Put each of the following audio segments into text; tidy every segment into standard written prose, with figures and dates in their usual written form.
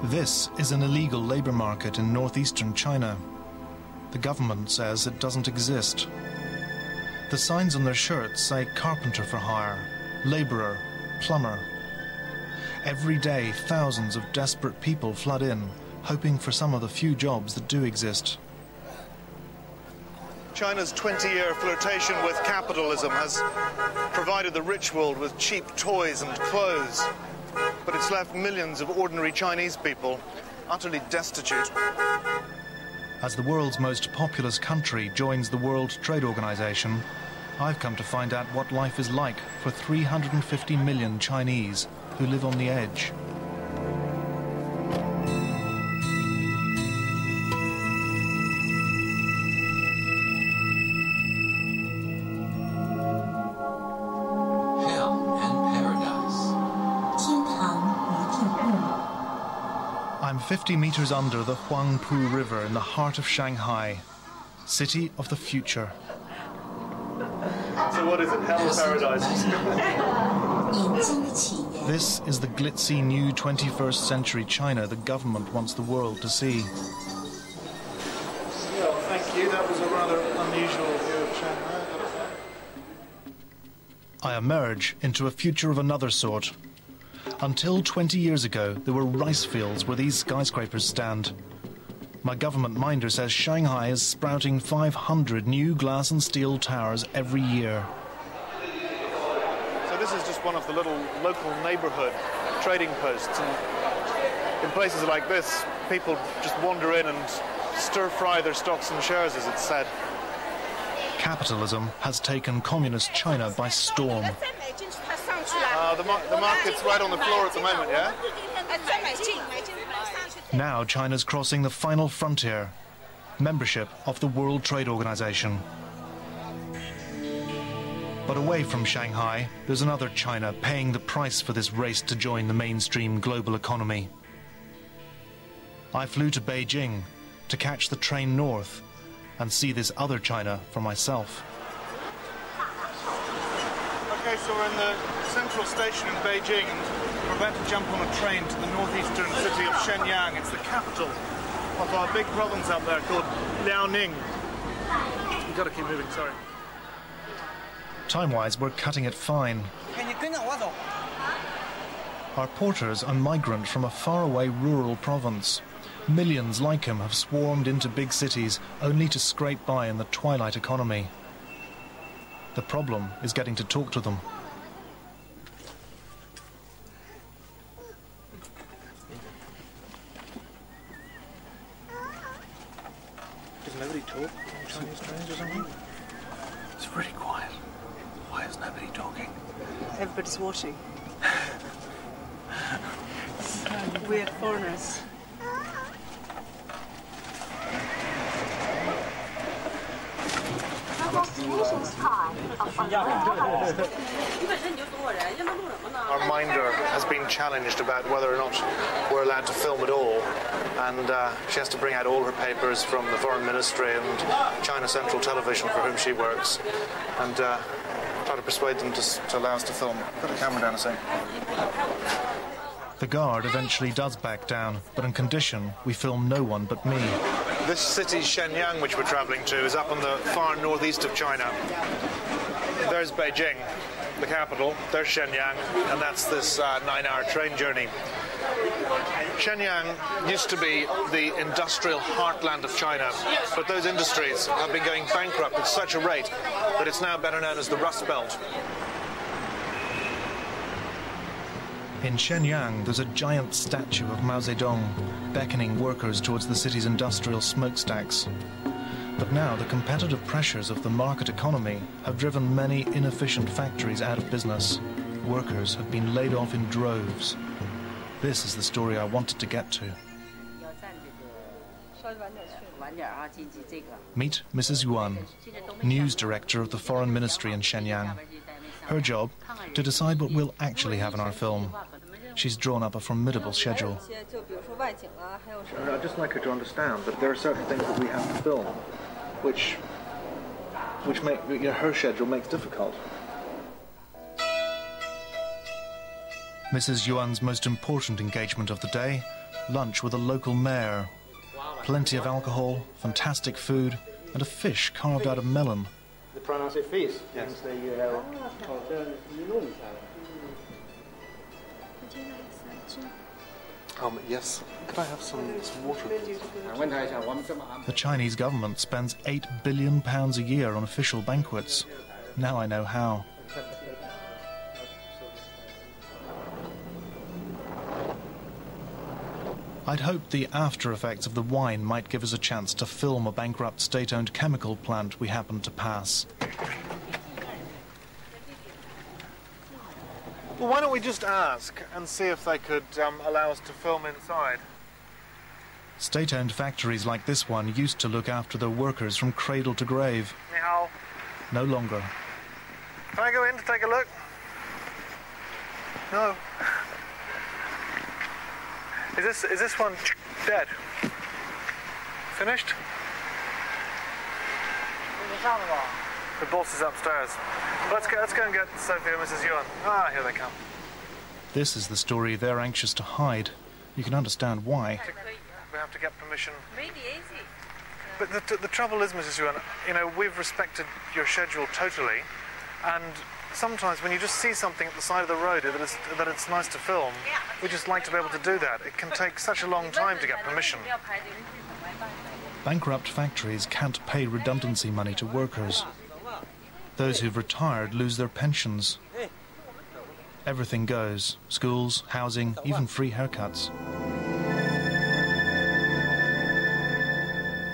This is an illegal labour market in northeastern China. The government says it doesn't exist. The signs on their shirts say carpenter for hire, labourer, plumber. Every day, thousands of desperate people flood in, hoping for some of the few jobs that do exist. China's 20-year flirtation with capitalism has provided the rich world with cheap toys and clothes, but it's left millions of ordinary Chinese people utterly destitute. As the world's most populous country joins the World Trade Organization, I've come to find out what life is like for 350 million Chinese who live on the edge. I'm 50 meters under the Huangpu River in the heart of Shanghai, city of the future. So what is it, hell or paradise? This is the glitzy new 21st century China the government wants the world to see. Well, thank you. That was a rather unusual view of Shanghai. I emerge into a future of another sort. Until 20 years ago, there were rice fields where these skyscrapers stand. My government minder says Shanghai is sprouting 500 new glass and steel towers every year. So this is just one of the little local neighborhood trading posts. And in places like this, people just wander in and stir-fry their stocks and shares, as it's said. Capitalism has taken communist China by storm. The market's right on the floor at the moment, yeah? Now China's crossing the final frontier, membership of the World Trade Organization. But away from Shanghai, there's another China paying the price for this race to join the mainstream global economy. I flew to Beijing to catch the train north and see this other China for myself. Okay, so we're in the central station in Beijing and we're about to jump on a train to the northeastern city of Shenyang. It's the capital of our big province up there called Liaoning. We've got to keep moving, sorry. Time-wise, we're cutting it fine. Our porter's a migrant from a faraway rural province. Millions like him have swarmed into big cities only to scrape by in the twilight economy. The problem is getting to talk to them. Does nobody talk on Chinese trains or something? It's pretty quiet. Why is nobody talking? Everybody's watching. Weird foreigners. Our minder has been challenged about whether or not we're allowed to film at all, and she has to bring out all her papers from the Foreign Ministry and China Central Television, for whom she works, and try to persuade them to allow us to film. Put the camera down a sec. The guard eventually does back down, but on condition we film no one but me. This city, Shenyang, which we're travelling to, is up in the far northeast of China. There's Beijing, the capital. There's Shenyang, and that's this 9-hour train journey. Shenyang used to be the industrial heartland of China, but those industries have been going bankrupt at such a rate that it's now better known as the Rust Belt. In Shenyang, there's a giant statue of Mao Zedong, beckoning workers towards the city's industrial smokestacks. But now the competitive pressures of the market economy have driven many inefficient factories out of business. Workers have been laid off in droves. This is the story I wanted to get to. Meet Mrs. Yuan, news director of the Foreign Ministry in Shenyang. Her job, to decide what we'll actually have in our film. She's drawn up a formidable schedule. I'd just like her to understand that there are certain things that we have to film, which make her schedule makes difficult. Mrs. Yuan's most important engagement of the day, lunch with a local mayor. Plenty of alcohol, fantastic food, and a fish carved out of melon. They pronounce it fish. Yes. Yes. Could I have some water? The Chinese government spends £8 billion a year on official banquets. Now I know how. I'd hoped the after effects of the wine might give us a chance to film a bankrupt state-owned chemical plant we happened to pass. Well, why don't we just ask and see if they could allow us to film inside? State-owned factories like this one used to look after their workers from cradle to grave. Ni hao. No longer. Can I go in to take a look? No. Is this one dead? Finished? The boss is upstairs. Let's go and get Sophie and Mrs. Yuan. Ah, here they come. This is the story they're anxious to hide. You can understand why. We have to get permission. But the trouble is, Mrs. Yuan, you know, we've respected your schedule totally, and sometimes when you just see something at the side of the road that it's nice to film, we just like to be able to do that. It can take such a long time to get permission. Bankrupt factories can't pay redundancy money to workers. Those who've retired lose their pensions. Everything goes. Schools, housing, even free haircuts.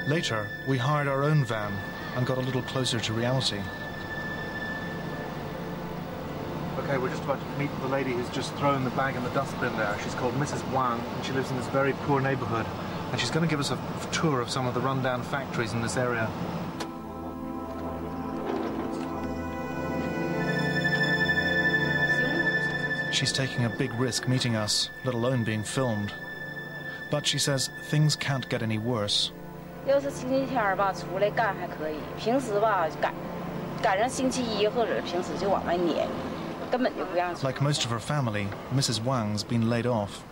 Later, we hired our own van and got a little closer to reality. Okay, we're just about to meet the lady who's just thrown the bag in the dustbin there. She's called Mrs. Wang, and she lives in this very poor neighborhood. And she's going to give us a tour of some of the rundown factories in this area. She's taking a big risk meeting us, let alone being filmed. But she says things can't get any worse. Like most of her family, Mrs. Wang's been laid off.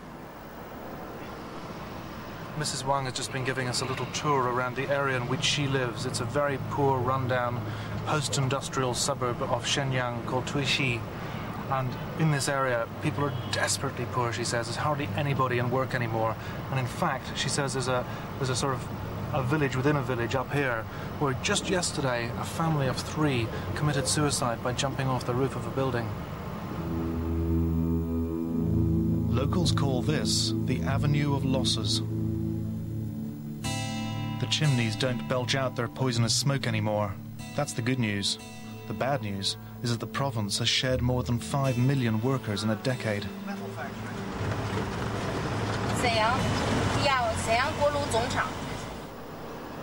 Mrs. Wang has just been giving us a little tour around the area in which she lives. It's a very poor, rundown, post-industrial suburb of Shenyang called Tuixi. And in this area, people are desperately poor, she says. There's hardly anybody in work anymore. And in fact, she says there's a sort of a village within a village up here where just yesterday a family of 3 committed suicide by jumping off the roof of a building. Locals call this the Avenue of Losses. The chimneys don't belch out their poisonous smoke anymore. That's the good news. The bad news is that the province has shed more than 5 million workers in a decade.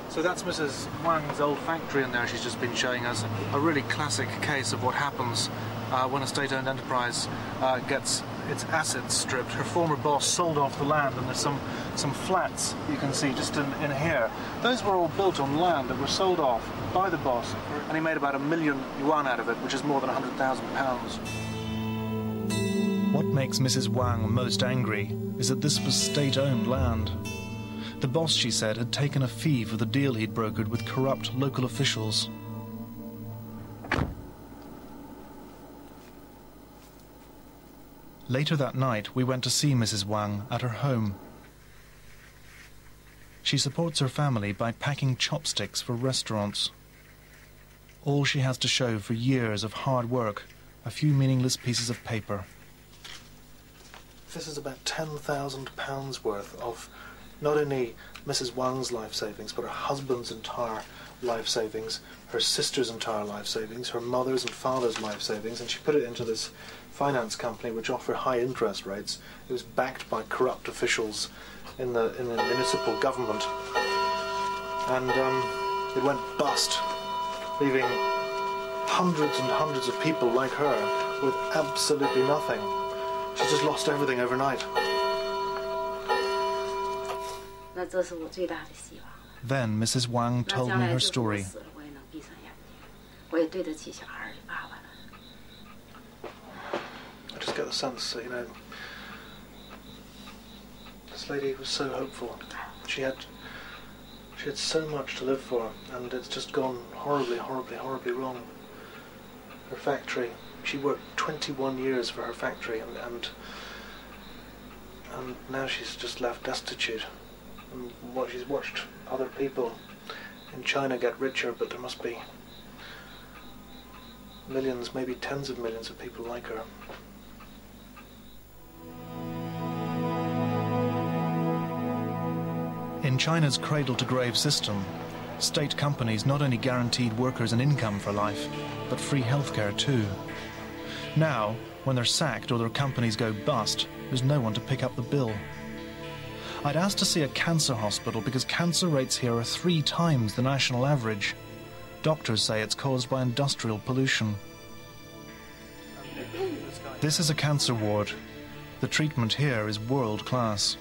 So that's Mrs. Wang's old factory in there she's just been showing us. A really classic case of what happens when a state-owned enterprise gets its assets stripped. Her former boss sold off the land, and there's some flats you can see just in here. Those were all built on land that were sold off by the boss, and he made about £1 million yuan out of it, which is more than £100,000. What makes Mrs. Wang most angry is that this was state-owned land. The boss, she said, had taken a fee for the deal he'd brokered with corrupt local officials. Later that night, we went to see Mrs. Wang at her home. She supports her family by packing chopsticks for restaurants. All she has to show for years of hard work, a few meaningless pieces of paper. This is about £10,000 worth of not only Mrs. Wang's life savings, but her husband's entire life savings, her sister's entire life savings, her mother's and father's life savings, and she put it into this finance company which offered high interest rates. It was backed by corrupt officials in the municipal government, and it went bust, leaving hundreds and hundreds of people like her with absolutely nothing. She just lost everything overnight. Then Mrs. Wang told me her story. I just just get the sense that, you know, this lady was so hopeful. She had so much to live for, and it's just gone horribly, horribly, horribly wrong. Her factory, she worked 21 years for her factory, and now she's just left destitute. And what she's watched other people in China get richer, but there must be millions, maybe tens of millions of people like her. In China's cradle-to-grave system, state companies not only guaranteed workers an income for life, but free healthcare too. Now, when they're sacked or their companies go bust, there's no one to pick up the bill. I'd asked to see a cancer hospital because cancer rates here are 3 times the national average. Doctors say it's caused by industrial pollution. This is a cancer ward. The treatment here is world class.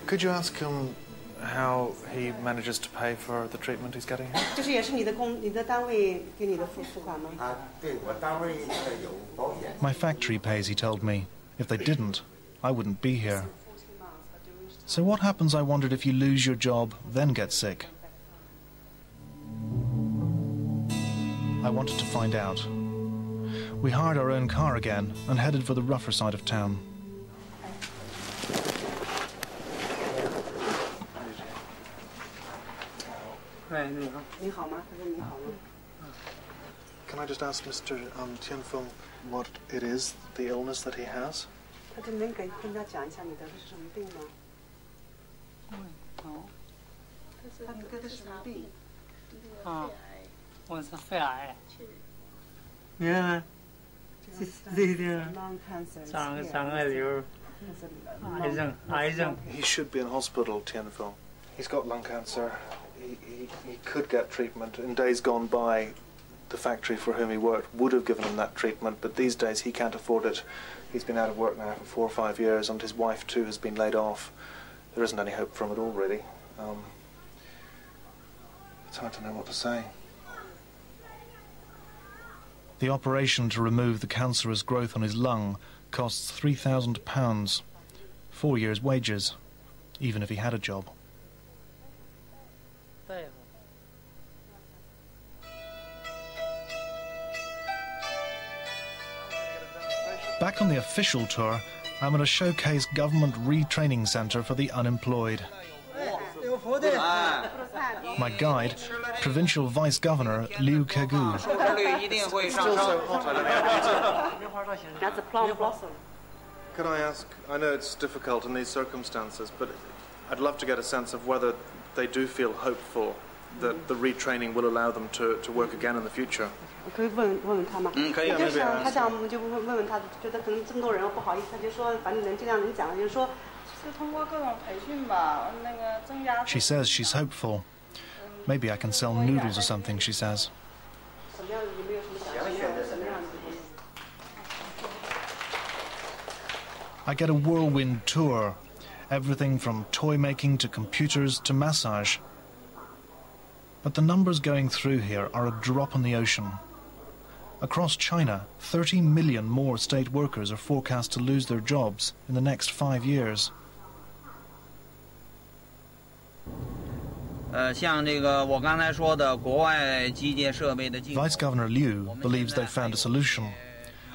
Could you ask him how he manages to pay for the treatment he's getting here? 这是也是你的单位给你的付款吗？ 对，我单位有保险。 My factory pays, he told me. If they didn't, I wouldn't be here. So what happens, I wondered, if you lose your job, then get sick? I wanted to find out. We hired our own car again and headed for the rougher side of town. Can I just ask Mr. Tianfeng what it is, the illness that he has? 他这能跟他讲一下你得的是什么病吗？他得的是什么病？啊，我是肺癌。你看，这点长个瘤，癌症。 He should be in hospital, Tianfeng. He's got lung cancer. He could get treatment. In days gone by, the factory for whom he worked would have given him that treatment, but these days he can't afford it. He's been out of work now for 4 or 5 years, and his wife too has been laid off. There isn't any hope for him at all, really. It's hard to know what to say. The operation to remove the cancerous growth on his lung costs £3,000, 4 years' wages, even if he had a job. Back on the official tour, I'm at a showcase government retraining centre for the unemployed. My guide, Provincial Vice Governor Liu Kegu. That's a plum blossom. Could I ask, I know it's difficult in these circumstances, but I'd love to get a sense of whether they do feel hopeful that the retraining will allow them to work again in the future. 可以问他吗？可以。就是他想就问他，觉得可能这么多人不好意思，他就说反正能尽量能讲，就是说是通过各种培训吧，那个增加。She says she's hopeful. Maybe I can sell noodles or something, she says. 什么样？有没有什么想什么样的？ I get a whirlwind tour. Everything from toy making to computers to massage. But the numbers going through here are a drop in the ocean. Across China, 30 million more state workers are forecast to lose their jobs in the next 5 years. Vice Governor Liu believes they've found a solution.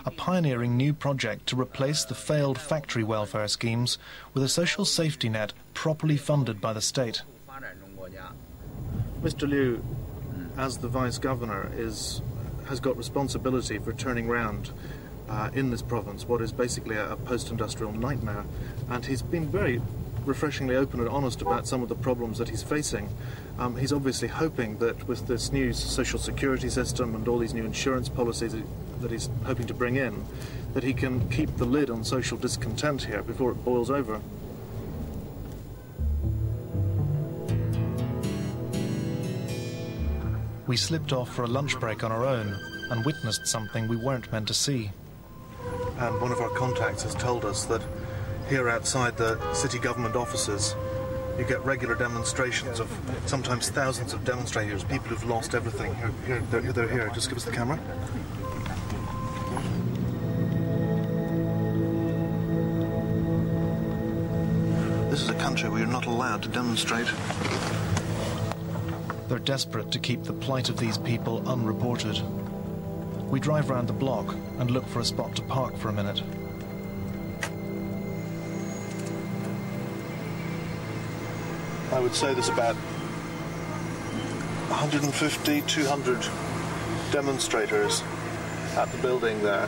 A pioneering new project to replace the failed factory welfare schemes with a social safety net properly funded by the state. Mr. Liu, as the Vice Governor, has got responsibility for turning round in this province what is basically a post-industrial nightmare, and he's been very refreshingly open and honest about some of the problems that he's facing. He's obviously hoping that with this new social security system and all these new insurance policies that he's hoping to bring in, that he can keep the lid on social discontent here before it boils over. We slipped off for a lunch break on our own and witnessed something we weren't meant to see. And one of our contacts has told us that here outside the city government offices, you get regular demonstrations of sometimes thousands of demonstrators, people who've lost everything. They're here. Just give us the camera. This is a country where you're not allowed to demonstrate. They're desperate to keep the plight of these people unreported. We drive round the block and look for a spot to park for a minute. I would say there's about 150, 200 demonstrators at the building there.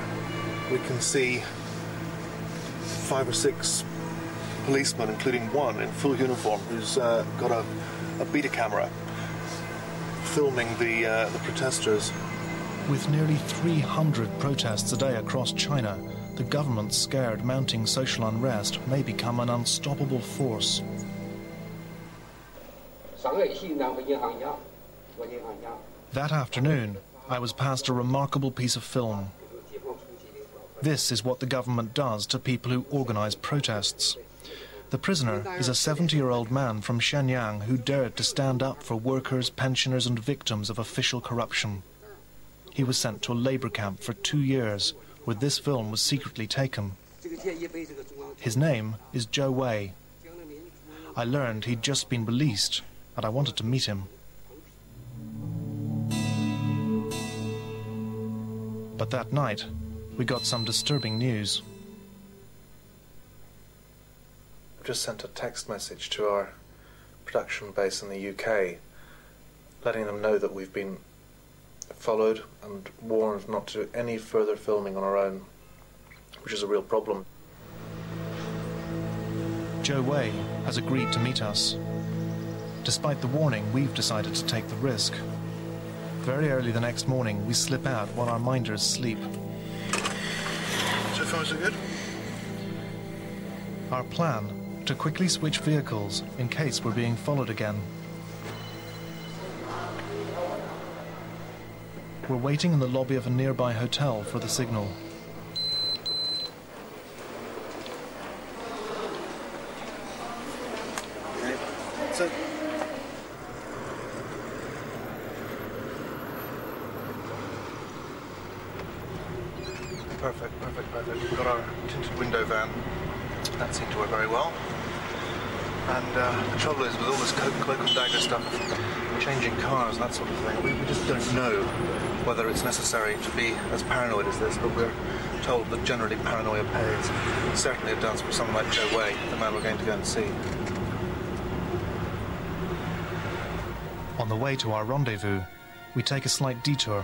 We can see 5 or 6 policemen, including one in full uniform, who's got a beta camera filming the protesters. With nearly 300 protests a day across China, the government's scared mounting social unrest may become an unstoppable force. That afternoon, I was passed a remarkable piece of film. This is what the government does to people who organize protests. The prisoner is a 70-year-old man from Shenyang who dared to stand up for workers, pensioners and victims of official corruption. He was sent to a labor camp for 2 years, where this film was secretly taken. His name is Zhou Wei. I learned he'd just been released, and I wanted to meet him. But that night, we got some disturbing news. I've just sent a text message to our production base in the UK, letting them know that we've been followed and warned not to do any further filming on our own, which is a real problem. Zhou Wei has agreed to meet us. Despite the warning, we've decided to take the risk. Very early the next morning, we slip out while our minders sleep. So far, so good? Our plan: to quickly switch vehicles in case we're being followed again. We're waiting in the lobby of a nearby hotel for the signal. Okay, so perfect. We've got our tinted window van. That seemed to work very well. And the trouble is, with all this cloak and dagger stuff, changing cars, that sort of thing, we just don't know whether it's necessary to be as paranoid as this, but we're told that generally paranoia pays. Certainly it does for someone like Zhou Wei, the man we're going to go and see. On the way to our rendezvous, we take a slight detour.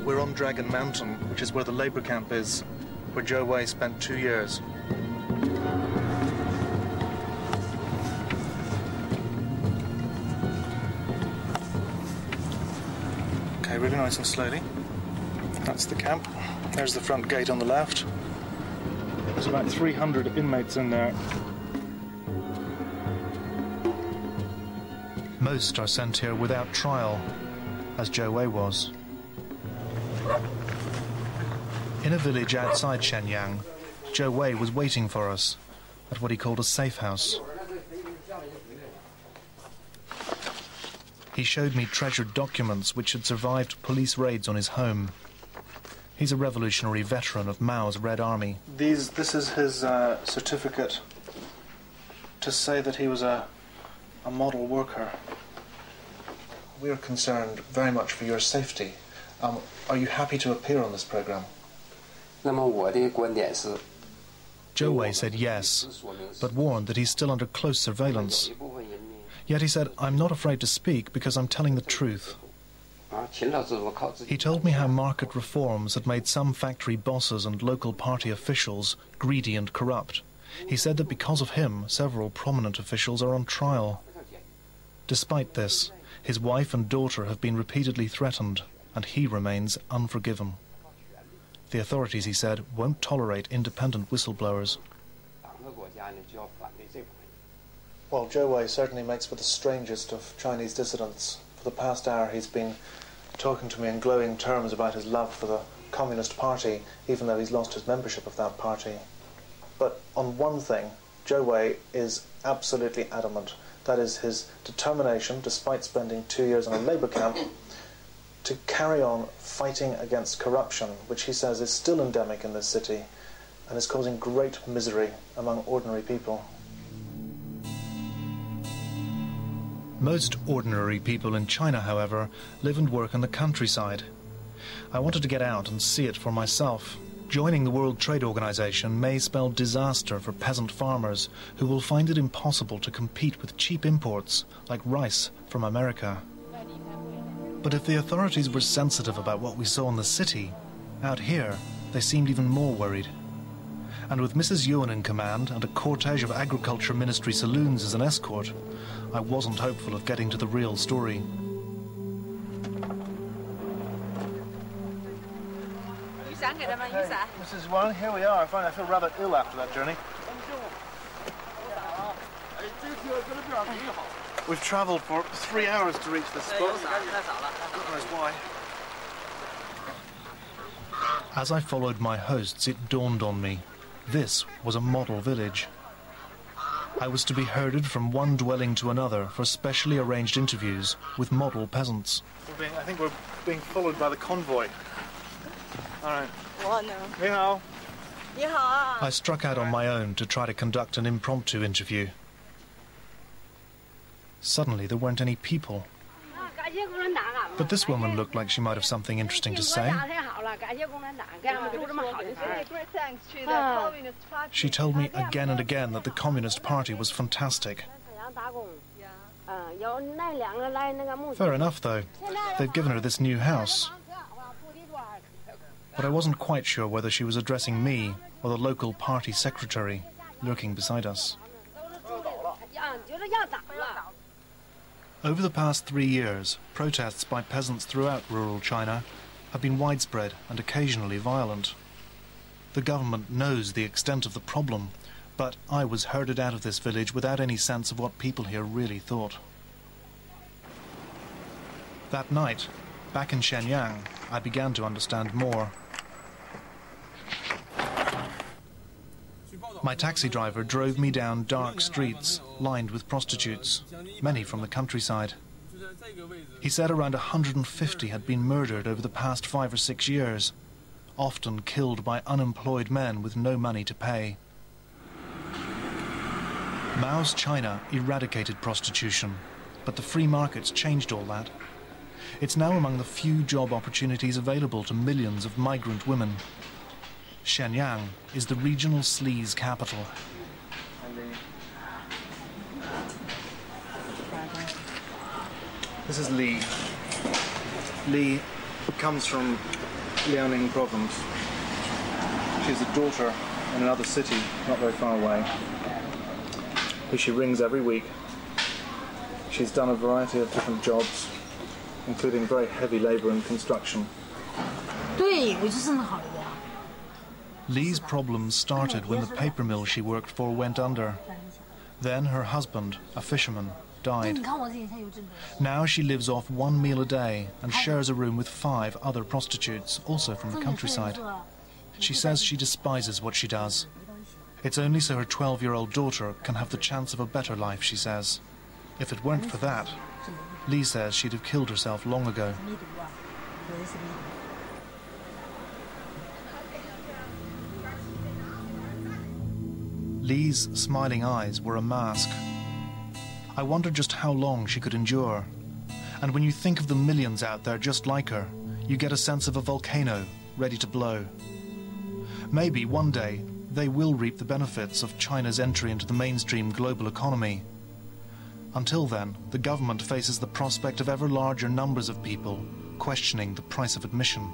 We're on Dragon Mountain, which is where the labour camp is, where Zhou Wei spent 2 years. Okay, really nice and slowly. That's the camp. There's the front gate on the left. There's about 300 inmates in there. Most are sent here without trial, as Zhou Wei was. In a village outside Shenyang, Zhou Wei was waiting for us at what he called a safe house. He showed me treasured documents which had survived police raids on his home. He's a revolutionary veteran of Mao's Red Army. This is his certificate to say that he was a model worker. We are concerned very much for your safety. Are you happy to appear on this program? Zhou Wei said yes, but warned that he's still under close surveillance. Yet he said, "I'm not afraid to speak because I'm telling the truth." He told me how market reforms had made some factory bosses and local party officials greedy and corrupt. He said that because of him, several prominent officials are on trial. Despite this, his wife and daughter have been repeatedly threatened, and he remains unforgiven. The authorities, he said, won't tolerate independent whistleblowers. Well, Zhou Wei certainly makes for the strangest of Chinese dissidents. For the past hour he's been talking to me in glowing terms about his love for the Communist Party, even though he's lost his membership of that party. But on one thing, Zhou Wei is absolutely adamant. That is his determination, despite spending 2 years in a labour camp, to carry on fighting against corruption, which he says is still endemic in this city, and is causing great misery among ordinary people. Most ordinary people in China, however, live and work in the countryside. I wanted to get out and see it for myself. Joining the World Trade Organization may spell disaster for peasant farmers who will find it impossible to compete with cheap imports like rice from America. But if the authorities were sensitive about what we saw in the city, out here they seemed even more worried. And with Mrs. Yuan in command and a cortege of Agriculture Ministry saloons as an escort, I wasn't hopeful of getting to the real story. Mrs. Wang, here we are. I find I feel rather ill after that journey. We've travelled for 3 hours to reach this spot. God knows why. As I followed my hosts, it dawned on me. This was a model village. I was to be herded from one dwelling to another for specially arranged interviews with model peasants. I think we're being followed by the convoy. All right. Ni hao. I struck out on my own to try to conduct an impromptu interview. Suddenly there weren't any people. But this woman looked like she might have something interesting to say. She told me again and again that the Communist Party was fantastic. Fair enough, though. They've given her this new house. But I wasn't quite sure whether she was addressing me or the local party secretary lurking beside us. Over the past 3 years, protests by peasants throughout rural China have been widespread and occasionally violent. The government knows the extent of the problem, but I was herded out of this village without any sense of what people here really thought. That night, back in Shenyang, I began to understand more. My taxi driver drove me down dark streets lined with prostitutes, many from the countryside. He said around 150 had been murdered over the past 5 or 6 years, often killed by unemployed men with no money to pay. Mao's China eradicated prostitution, but the free markets changed all that. It's now among the few job opportunities available to millions of migrant women. Shenyang is the regional sleaze capital. This is Li. Li comes from Liaoning province. She has a daughter in another city, not very far away, who she rings every week. She's done a variety of different jobs, including very heavy labour and construction. Li's problems started when the paper mill she worked for went under. Then her husband, a fisherman, died. Now she lives off 1 meal a day and shares a room with 5 other prostitutes, also from the countryside. She says she despises what she does. It's only so her 12-year-old daughter can have the chance of a better life, she says. If it weren't for that, Li says she'd have killed herself long ago. Li's smiling eyes were a mask. I wondered just how long she could endure. And when you think of the millions out there just like her, you get a sense of a volcano ready to blow. Maybe one day they will reap the benefits of China's entry into the mainstream global economy. Until then, the government faces the prospect of ever larger numbers of people questioning the price of admission.